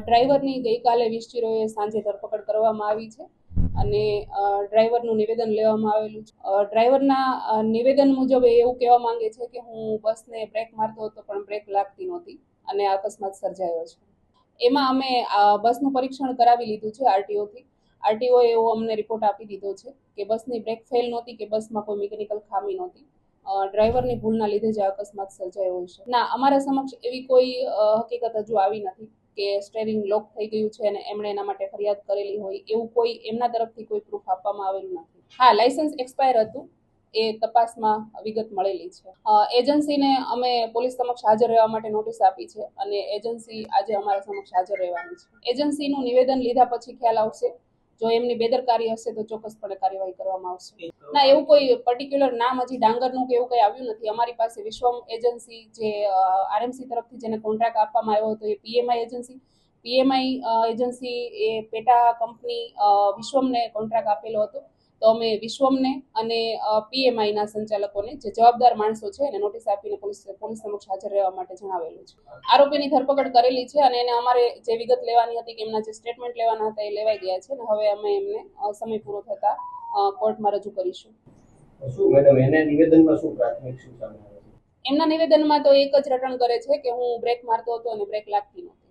ડ્રાઈવરની ગઈકાલે 20:00 સાંજે ધરપકડ કરવામાં આવી છે અને ડ્રાઈવરનું નિવેદન લેવામાં આવેલું છે. ડ્રાઈવરના નિવેદન મુજબ એવું કહેવા માંગે છે કે હું બસને બ્રેક મારતો હતો પણ બ્રેક લાગતી નહોતી અને અકસ્માત સર્જાયો છે. એમાં અમે બસનું પરીક્ષણ કરાવી લીધું છે આરટીઓથી. આરટીઓએ એવો અમને રિપોર્ટ આપી દીધો છે કે બસની બ્રેક ફેલ નહોતી કે બસમાં કોઈ મિકેનિકલ ખામી નહોતી. ડ્રાઈવરની ભૂલના લીધે જ અકસ્માત સર્જાયો છે. ના, અમારા સમક્ષ એવી કોઈ હકીકત હજુ આવી નથી કે સ્ટેરિંગ લોક થઈ ગયું છે અને એમણે એના માટે ફરિયાદ કરેલી હોય એવું કોઈ એમના તરફથી કોઈ પ્રૂફ આપવામાં આવેલું નથી. હા, લાયસન્સ એક્સપાયર હતું, એ તપાસમાં વિગત મળેલી છે. એજન્સીને અમે પોલીસ સમક્ષ હાજર રહેવા માટે નોટિસ આપી છે અને એજન્સી આજે અમારા સમક્ષ હાજર રહેવાની છે. એજન્સીનું નિવેદન લીધા પછી ખ્યાલ આવશે. જો એમની બેદરકારી હશે તો ચોક્કસપણે કાર્યવાહી કરવામાં આવશે. ના, એવું કોઈ પર્ટિક્યુલર નામ હજી ડાંગરનું કે એવું કંઈ આવ્યું નથી. અમારી પાસે વિશ્વમ એજન્સી જે આરએમસી તરફથી જેને કોન્ટ્રાક્ટ આપવામાં આવ્યો હતો એ પીએમઆઈ એજન્સી એ પેટા કંપની વિશ્વમને કોન્ટ્રાક્ટ આપેલો હતો. તો અમે વિશ્વમને અને પીએમઆઈના સંચાલકોને જે જવાબદાર માણસો છે એને નોટિસ આપીને પોલીસ સમક્ષ હાજર રહેવા માટે જણાવેલું છે. આરોપીની ધરપકડ કરેલી છે અને એને અમારે જે વિગત લેવાની હતી કે એમના જે સ્ટેટમેન્ટ લેવાના હતા એ લેવાઈ ગયા છે અને હવે અમે એમને સમય પૂરો થતા કોર્ટમાં રજૂ કરીશું. શું મેડમ એના નિવેદનમાં શું પ્રાથમિક શું સામે આવે છે? એમના નિવેદનમાં તો એક જ રટણ કરે છે કે હું બ્રેક મારતો હતો અને બ્રેક લાગતી નહોતી.